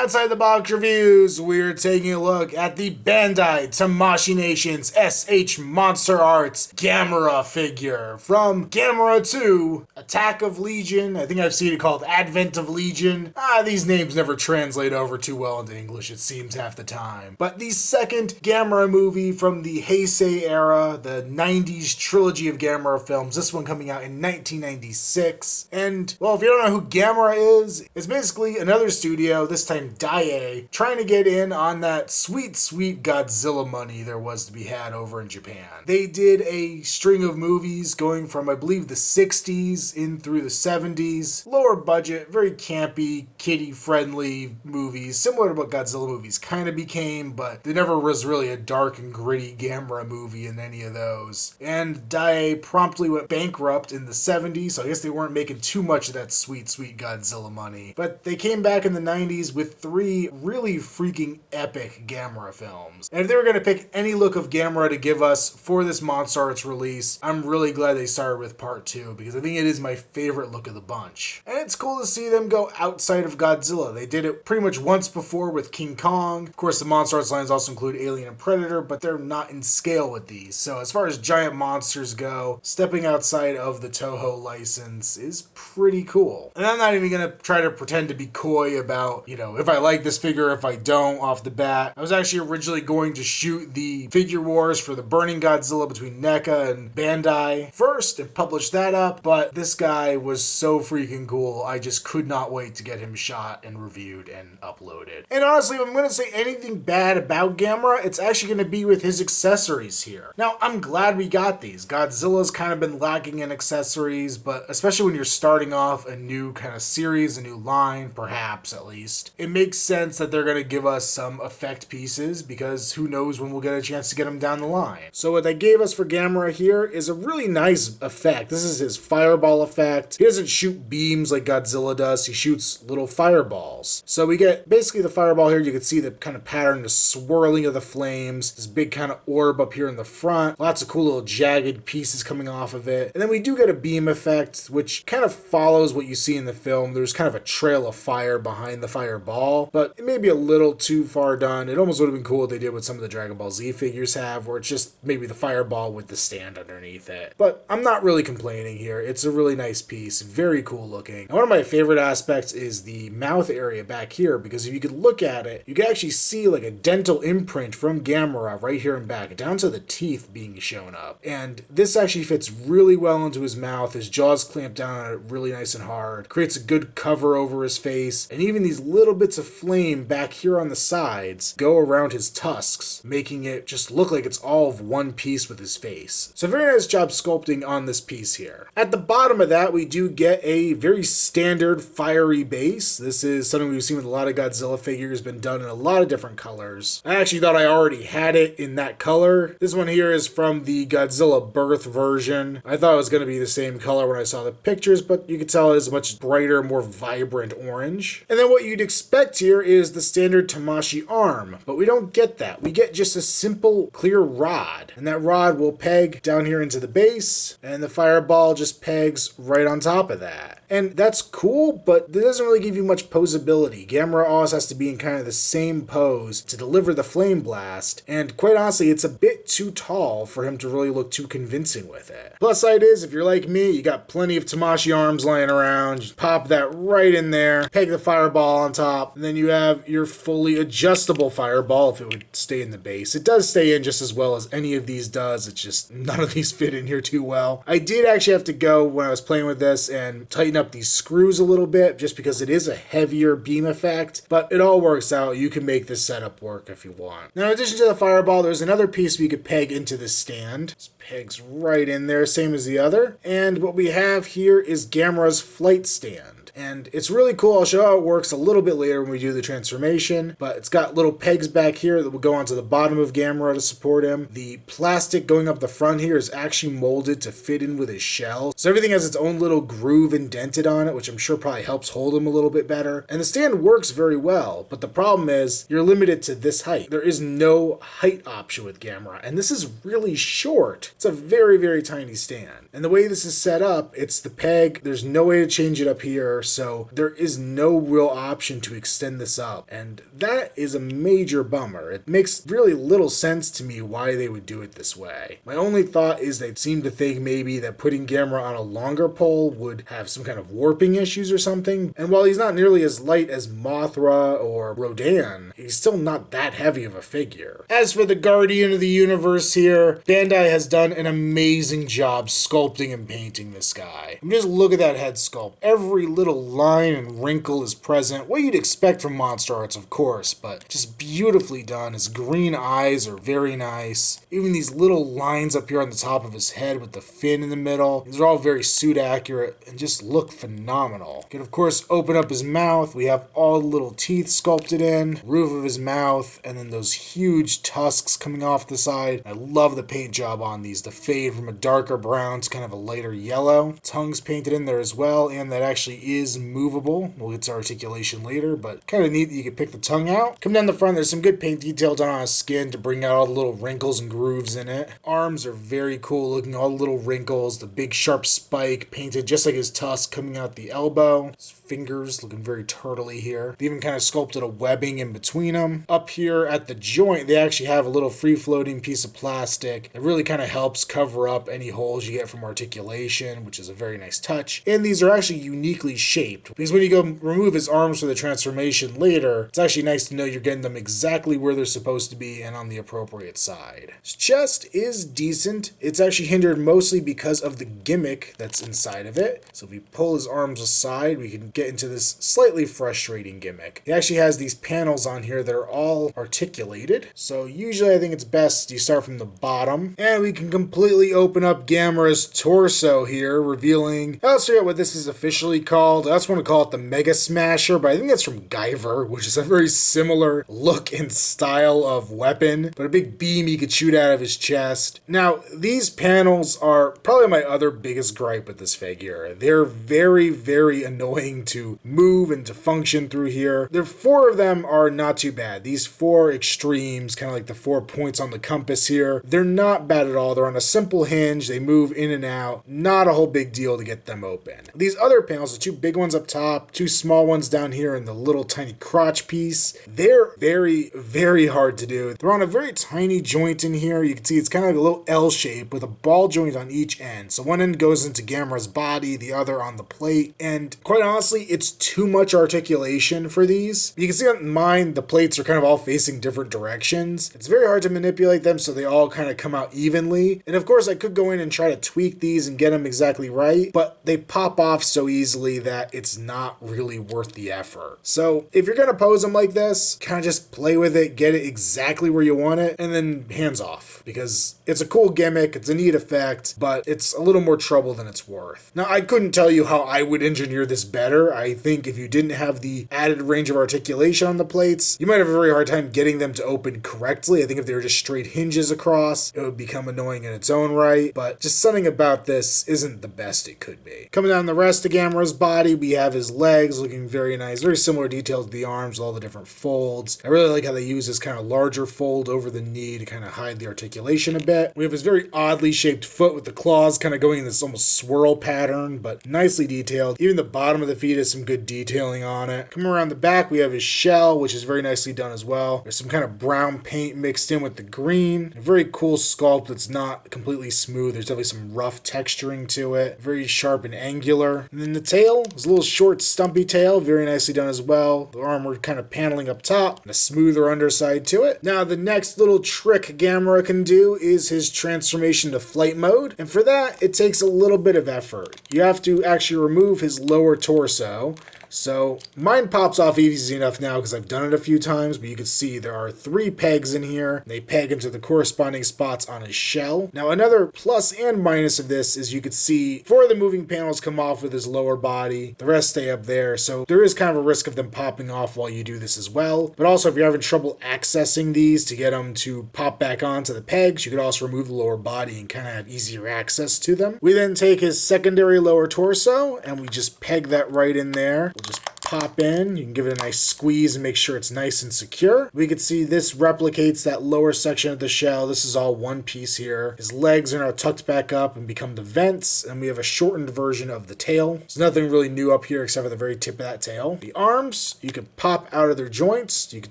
Outside the Box Reviews, we're taking a look at the Bandai Tamashii Nation's SH Monsterarts Gamera figure from Gamera 2, Attack of Legion. I think I've seen it called Advent of Legion. These names never translate over too well into English, it seems, half the time. But the second Gamera movie from the Heisei era, the 90s trilogy of Gamera films, this one coming out in 1996. And, well, if you don't know who Gamera is, it's basically another studio, this time Dai, trying to get in on that sweet, sweet Godzilla money there was to be had over in Japan. They did a string of movies going from, I believe, the 60s in through the 70s. Lower budget, very campy, kiddie-friendly movies, similar to what Godzilla movies kind of became, but there never was really a dark and gritty Gamera movie in any of those. And Dai promptly went bankrupt in the 70s, so I guess they weren't making too much of that sweet, sweet Godzilla money. But they came back in the 90s with 3 really freaking epic Gamera films. And if they were going to pick any look of Gamera to give us for this Monsterarts release, I'm really glad they started with part 2, because I think it is my favorite look of the bunch. And it's cool to see them go outside of Godzilla. They did it pretty much once before with King Kong. Of course, the Monsterarts lines also include Alien and Predator, but they're not in scale with these. So as far as giant monsters go, stepping outside of the Toho license is pretty cool. And I'm not even going to try to pretend to be coy about, if I like this figure, if I don't, off the bat. I was actually originally going to shoot the figure wars for the Burning Godzilla between NECA and Bandai first and publish that up, but this guy was so freaking cool, I just could not wait to get him shot and reviewed and uploaded. And honestly, if I'm going to say anything bad about Gamera, it's actually going to be with his accessories here. Now, I'm glad we got these. Godzilla's kind of been lacking in accessories, but especially when you're starting off a new kind of series, a new line, perhaps at least, it makes sense that they're going to give us some effect pieces, because who knows when we'll get a chance to get them down the line. So what they gave us for Gamera here is a really nice effect. This is his fireball effect. He doesn't shoot beams like Godzilla does, he shoots little fireballs. So we get basically the fireball here. You can see the kind of pattern, the swirling of the flames, this big kind of orb up here in the front, lots of cool little jagged pieces coming off of it. And then we do get a beam effect, which kind of follows what you see in the film. There's kind of a trail of fire behind the fireball, but it may be a little too far done. It almost would have been cool if they did what some of the Dragon Ball Z figures have, where it's just maybe the fireball with the stand underneath it. But I'm not really complaining here. It's a really nice piece, very cool looking. And one of my favorite aspects is the mouth area back here, because if you could look at it, you can actually see like a dental imprint from Gamera right here and back, down to the teeth being shown up. And this actually fits really well into his mouth. His jaws clamp down on it really nice and hard, creates a good cover over his face, and even these little bits of flame back here on the sides go around his tusks, making it just look like it's all of one piece with his face. So very nice job sculpting on this piece here. At the bottom of that, we do get a very standard fiery base. This is something we've seen with a lot of Godzilla figures, been done in a lot of different colors. I actually thought I already had it in that color. This one here is from the Godzilla Birth version. I thought it was going to be the same color when I saw the pictures, but you can tell it is a much brighter, more vibrant orange. And then what you'd expect here is the standard Tamashii arm, but we don't get that. We get just a simple clear rod, and that rod will peg down here into the base, and the fireball just pegs right on top of that. And that's cool, but it doesn't really give you much posability. Gamera always has to be in kind of the same pose to deliver the flame blast, and quite honestly, it's a bit too tall for him to really look too convincing with it. Plus side is, if you're like me, you got plenty of Tamashii arms lying around, just pop that right in there, peg the fireball on top, and then you have your fully adjustable fireball if it would stay in the base. It does stay in just as well as any of these does, it's just none of these fit in here too well. I did actually have to go, when I was playing with this, and tighten up these screws a little bit, just because it is a heavier beam effect, but it all works out. You can make this setup work if you want. Now, in addition to the fireball, there's another piece we could peg into this stand. This pegs right in there, same as the other. And what we have here is Gamera's flight stand. And it's really cool. I'll show how it works a little bit later when we do the transformation, but it's got little pegs back here that will go onto the bottom of Gamera to support him. The plastic going up the front here is actually molded to fit in with his shell. So everything has its own little groove indented on it, which I'm sure probably helps hold him a little bit better. And the stand works very well, but the problem is you're limited to this height. There is no height option with Gamera, and this is really short. It's a very, very tiny stand. And the way this is set up, it's the peg. There's no way to change it up here. so there is no real option to extend this up, and that is a major bummer. It makes really little sense to me why they would do it this way. My only thought is they seem to think maybe that putting Gamera on a longer pole would have some kind of warping issues or something, and while he's not nearly as light as Mothra or Rodan, he's still not that heavy of a figure. As for the Guardian of the Universe here, Bandai has done an amazing job sculpting and painting this guy. Just look at that head sculpt. Every little line and wrinkle is present, what you'd expect from Monsterarts, of course, but just beautifully done. His green eyes are very nice. Even these little lines up here on the top of his head with the fin in the middle, these are all very suit accurate and just look phenomenal. You can of course open up his mouth. We have all the little teeth sculpted in, roof of his mouth, and then those huge tusks coming off the side. I love the paint job on these. The fade from a darker brown to kind of a lighter yellow. Tongue's painted in there as well, and that actually is movable. We'll get to articulation later, but kind of neat that you can pick the tongue out. Come down the front, there's some good paint detail done on his skin to bring out all the little wrinkles and grooves in it. Arms are very cool looking, all the little wrinkles, the big sharp spike painted just like his tusk coming out the elbow. His fingers looking very turtly here. They even kind of sculpted a webbing in between them. Up here at the joint, they actually have a little free-floating piece of plastic. It really kind of helps cover up any holes you get from articulation, which is a very nice touch. And these are actually uniquely shaped, because when you go remove his arms for the transformation later, it's actually nice to know you're getting them exactly where they're supposed to be and on the appropriate side. His chest is decent. It's actually hindered mostly because of the gimmick that's inside of it. So if we pull his arms aside, we can get into this slightly frustrating gimmick. He actually has these panels on here that are all articulated. So usually I think it's best you start from the bottom, and we can completely open up Gamera's torso here, revealing, let's figure out what this is officially called. I just want to call it the Mega Smasher, but I think that's from Guyver, which is a very similar look and style of weapon, but a big beam he could shoot out of his chest. Now, these panels are probably my other biggest gripe with this figure. They're very, very annoying to move and to function through here. The four of them are not too bad. These four extremes, kind of like the 4 points on the compass here, they're not bad at all. They're on a simple hinge. They move in and out. Not a whole big deal to get them open. These other panels, the two big ones up top, two small ones down here, and the little tiny crotch piece, they're very, very hard to do. They're on a very tiny joint in here. You can see it's kind of like a little L shape with a ball joint on each end. So one end goes into Gamera's body, the other on the plate, and quite honestly, it's too much articulation for these. You can see on mine, the plates are kind of all facing different directions. It's very hard to manipulate them so they all kind of come out evenly. And of course, I could go in and try to tweak these and get them exactly right, but they pop off so easily that it's not really worth the effort. So if you're going to pose them like this, kind of just play with it, get it exactly where you want it, and then hands off, because it's a cool gimmick, it's a neat effect, but it's a little more trouble than it's worth. Now, I couldn't tell you how I would engineer this better. I think if you didn't have the added range of articulation on the plates, you might have a very hard time getting them to open correctly. I think if they were just straight hinges across, it would become annoying in its own right, but just something about this isn't the best it could be. Coming down the rest of Gamera's body, we have his legs looking very nice, very similar details to the arms, all the different folds. I really like how they use this kind of larger fold over the knee to kind of hide the articulation a bit. We have his very oddly shaped foot with the claws kind of going in this almost swirl pattern, but nicely detailed. Even the bottom of the feet has some good detailing on it. Coming around the back, we have his shell, which is very nicely done as well. There's some kind of brown paint mixed in with the green. A very cool sculpt that's not completely smooth. There's definitely some rough texturing to it. Very sharp and angular. And then the tail is a little short, stumpy tail. Very nicely done as well. The armor kind of paneling up top and a smoother underside to it. Now, the next little trick Gamera can do is his transformation to flight mode. And for that, it takes a little bit of effort. You have to actually remove his lower torso. So mine pops off easy enough now because I've done it a few times, but you can see there are 3 pegs in here. They peg into the corresponding spots on his shell. Now another plus and minus of this is you can see 4 of the moving panels come off with his lower body. The rest stay up there. So there is kind of a risk of them popping off while you do this as well. But also if you're having trouble accessing these to get them to pop back onto the pegs, you could also remove the lower body and kind of have easier access to them. We then take his secondary lower torso and we just peg that right in there. We'll just pop in. You can give it a nice squeeze and make sure it's nice and secure. We can see this replicates that lower section of the shell. This is all one piece here. His legs are now tucked back up and become the vents, and we have a shortened version of the tail. There's nothing really new up here except for the very tip of that tail. The arms, you could pop out of their joints. You could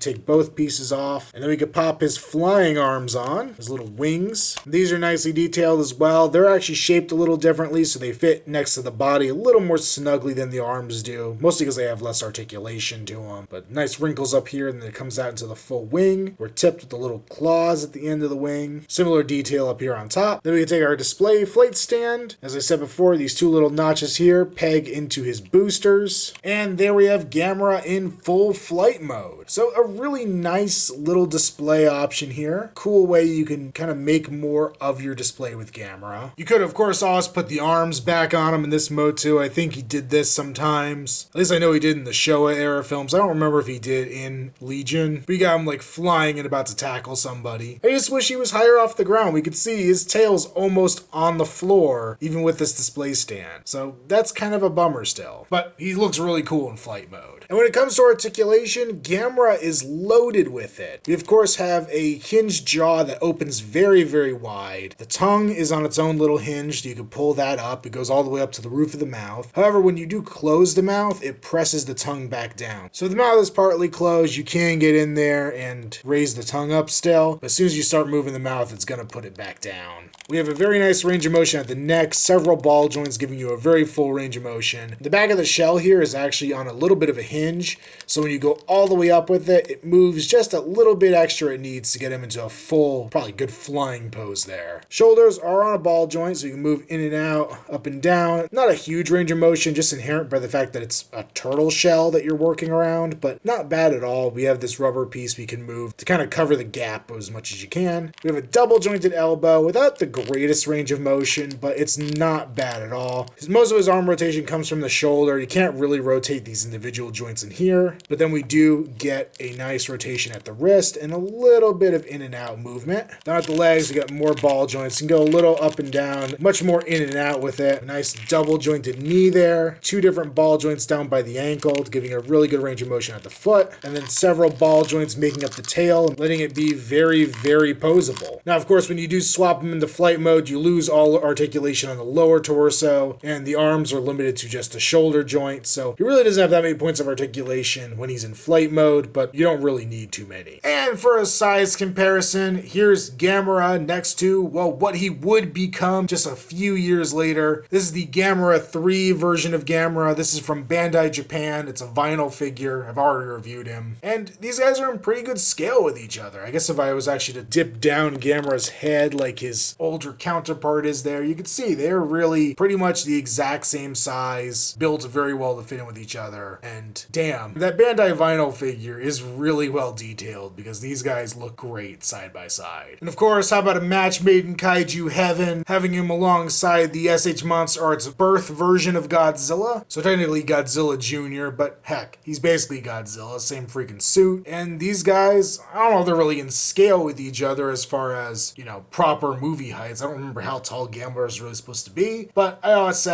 take both pieces off, and then we could pop his flying arms on, his little wings. These are nicely detailed as well. They're actually shaped a little differently, so they fit next to the body a little more snugly than the arms do, mostly because they have less articulation to them. But nice wrinkles up here, and then it comes out into the full wing. We're tipped with the little claws at the end of the wing. Similar detail up here on top. Then we can take our display flight stand. As I said before, these two little notches here peg into his boosters. And there we have Gamera in full flight mode. So a really nice little display option here. Cool way you can kind of make more of your display with Gamera. You could, of course, also put the arms back on him in this mode too. I think he did this sometimes. At least I know he did in the Showa era films. I don't remember if he did in Legion. We got him like flying and about to tackle somebody. I just wish he was higher off the ground. We could see his tail's almost on the floor, even with this display stand. So that's kind of a bummer still. But he looks really cool in flight mode. And when it comes to articulation, Gamera is loaded with it. We of course have a hinged jaw that opens very, very wide. The tongue is on its own little hinge. You can pull that up. It goes all the way up to the roof of the mouth. However, when you do close the mouth, it presses the tongue back down. So if the mouth is partly closed, you can get in there and raise the tongue up still. But as soon as you start moving the mouth, it's going to put it back down. We have a very nice range of motion at the neck, several ball joints giving you a very full range of motion. The back of the shell here is actually on a little bit of a hinge, so when you go all the way up with it, it moves just a little bit extra it needs to get him into a full, probably good flying pose there. Shoulders are on a ball joint, so you can move in and out, up and down. Not a huge range of motion, just inherent by the fact that it's a turtle shell that you're working around, but not bad at all. We have this rubber piece we can move to kind of cover the gap as much as you can. We have a double jointed elbow without the greatest range of motion, but it's not bad at all. Most of his arm rotation comes from the shoulder. You can't really rotate these individual joints in here, but then we do get a nice rotation at the wrist and a little bit of in and out movement. Down at the legs, we got more ball joints. You can go a little up and down, much more in and out with it. A nice double jointed knee there. Two different ball joints down by the ankle, giving a really good range of motion at the foot, and then several ball joints making up the tail, letting it be very, very posable. Now, of course, when you do swap them into flight mode, you lose all articulation on the lower torso, and the arms are limited to just the shoulder joint, so he really doesn't have that many points of articulation when he's in flight mode, but you don't really need too many. And for a size comparison, here's Gamera next to, well, what he would become just a few years later. This is the Gamera 3 version of Gamera. This is from Bandai Japan. It's a vinyl figure. I've already reviewed him. And these guys are in pretty good scale with each other. I guess if I was actually to dip down Gamera's head like his older counterpart is there, you could see they're really pretty much the exact same size, built very well to fit in with each other. And damn, that Bandai vinyl figure is really well detailed because these guys look great side by side. And of course, how about a match made in kaiju heaven, having him alongside the SH Monsterarts birth version of Godzilla. So technically Godzilla Jr., but heck, he's basically Godzilla, same freaking suit. And these guys, I don't know if they're really in scale with each other as far as, you know, proper movie heights. I don't remember how tall Gamera is really supposed to be, but I always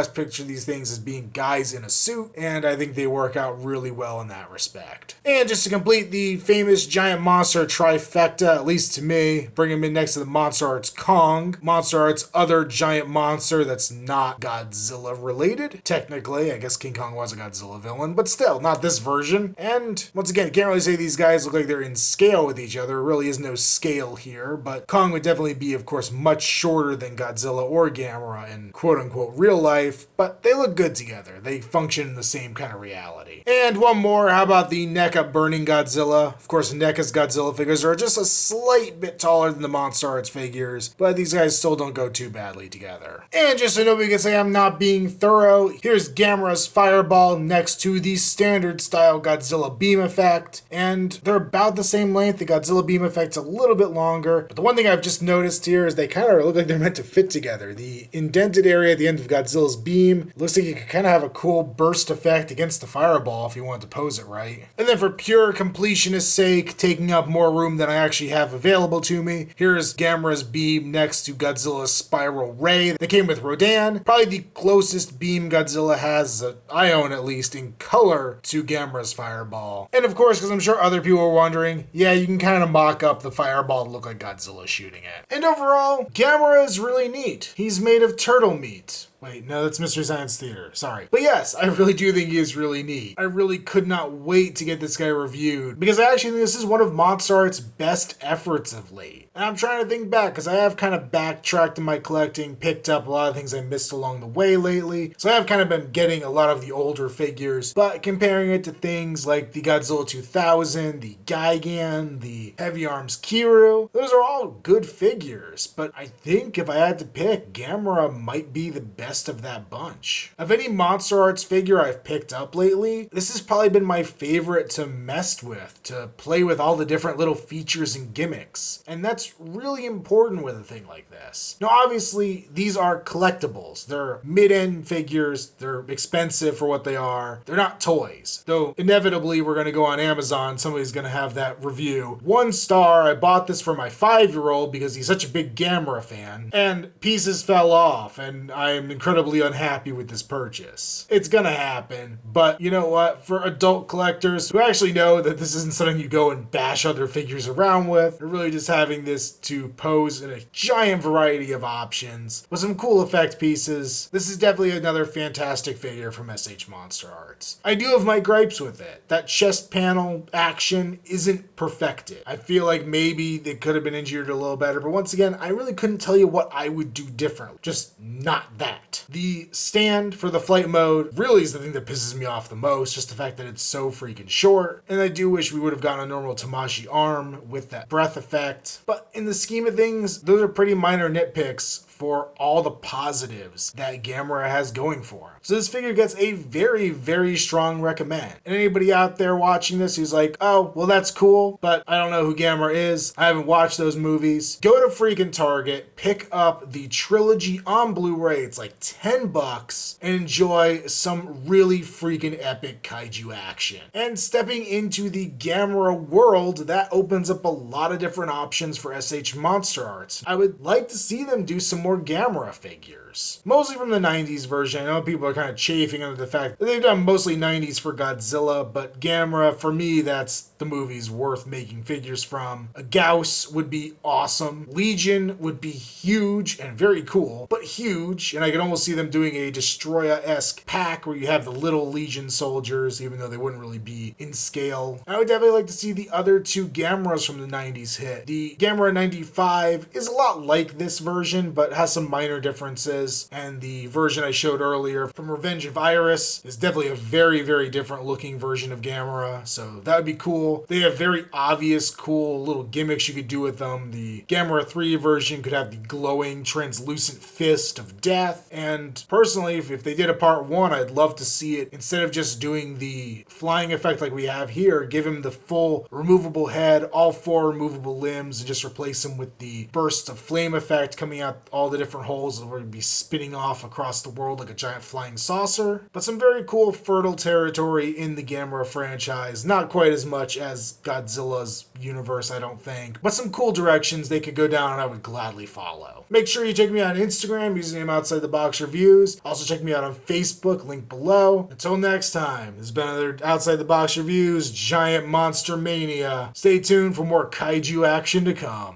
picture these things as being guys in a suit, and I think they work out really well in that respect. And just to complete the famous giant monster trifecta, at least to me, bring him in next to the Monsterarts Kong, Monsterarts other giant monster that's not Godzilla related. Technically, I guess King Kong was a Godzilla villain, but still, not this version. And once again, can't really say these guys look like they're in scale with each other. There really is no scale here, but Kong would definitely be, of course, much shorter than Godzilla or Gamera in quote-unquote real life, but they look good together. They function in the same kind of reality. And one more, how about the NECA Burning Godzilla? Of course, NECA's Godzilla figures are just a slight bit taller than the Monsterarts figures, but these guys still don't go too badly together. And just so nobody can say I'm not being thorough, here's Gamera's Fireball next to the standard style Godzilla beam effect, and they're about the same length. The Godzilla beam effect's a little bit longer, but the one thing I've just noticed here is they kind of look like they're meant to fit together. The indented area at the end of Godzilla's beam looks like you could kind of have a cool burst effect against the fireball if you wanted to pose it right. And then for pure completionist's sake, taking up more room than I actually have available to me, here's Gamera's beam next to Godzilla's spiral ray that came with Rodan. Probably the closest beam Godzilla has, that I own at least, interesting color to Gamera's fireball. And of course, because I'm sure other people are wondering, yeah, you can kind of mock up the fireball to look like Godzilla shooting it. And overall, Gamera is really neat. He's made of turtle meat. Wait, no, that's Mystery Science Theater. Sorry. But yes, I really do think he is really neat. I really could not wait to get this guy reviewed because I actually think this is one of Monsterarts' best efforts of late. And I'm trying to think back because I have kind of backtracked in my collecting, picked up a lot of things I missed along the way lately. So I have kind of been getting a lot of the older figures, but comparing it to things like the Godzilla 2000, the Gigan, the Heavy Arms Kiru, those are all good figures. But I think if I had to pick, Gamera might be the best of that bunch. Of any Monsterarts figure I've picked up lately, this has probably been my favorite to mess with, to play with all the different little features and gimmicks. And that's really important with a thing like this. Now obviously these are collectibles. They're mid-end figures, they're expensive for what they are, they're not toys. Though inevitably we're going to go on Amazon, somebody's going to have that review. 1 star, I bought this for my 5-year-old because he's such a big Gamera fan, and pieces fell off, and I'm incredibly unhappy with this purchase. It's gonna happen, but you know what? For adult collectors who actually know that this isn't something you go and bash other figures around with, you're really just having this to pose in a giant variety of options with some cool effect pieces. This is definitely another fantastic figure from SH Monsterarts. I do have my gripes with it. That chest panel action isn't perfected. I feel like maybe they could have been engineered a little better, but once again, I really couldn't tell you what I would do differently. Just not that. The stand for the flight mode really is the thing that pisses me off the most, just the fact that it's so freaking short. And I do wish we would have gotten a normal Tamashii arm with that breath effect. But in the scheme of things, those are pretty minor nitpicks for all the positives that Gamera has going for him. So this figure gets a very, very strong recommend. And anybody out there watching this who's like, oh, well that's cool, but I don't know who Gamera is, I haven't watched those movies, go to freaking Target, pick up the trilogy on Blu-ray, it's like $10, and enjoy some really freaking epic kaiju action. And stepping into the Gamera world, that opens up a lot of different options for SH Monsterarts. I would like to see them do some more Gamera figures. Mostly from the 90s version. I know people are kind of chafing under the fact that they've done mostly 90s for Godzilla, but Gamera, for me, that's the movies worth making figures from. A Gauss would be awesome. Legion would be huge and very cool, but huge, and I could almost see them doing a Destroya-esque pack where you have the little Legion soldiers, even though they wouldn't really be in scale. I would definitely like to see the other 2 Gameras from the 90s hit. The Gamera 95 is a lot like this version, but has some minor differences, and the version I showed earlier from Revenge of Iris is definitely a very, very different looking version of Gamera, so that would be cool. They have very obvious, cool little gimmicks you could do with them. The Gamera 3 version could have the glowing, translucent fist of death, and personally, if they did a part 1, I'd love to see it, instead of just doing the flying effect like we have here, give him the full removable head, all 4 removable limbs, and just replace him with the bursts of flame effect coming out all the different holes that would be spinning off across the world like a giant flying saucer. But some very cool fertile territory in the Gamera franchise. Not quite as much as Godzilla's universe, I don't think. But some cool directions they could go down and I would gladly follow. Make sure you check me out on Instagram, username Outside the Box Reviews. Also check me out on Facebook, link below. Until next time, this has been another Outside the Box Reviews Giant Monster Mania. Stay tuned for more kaiju action to come.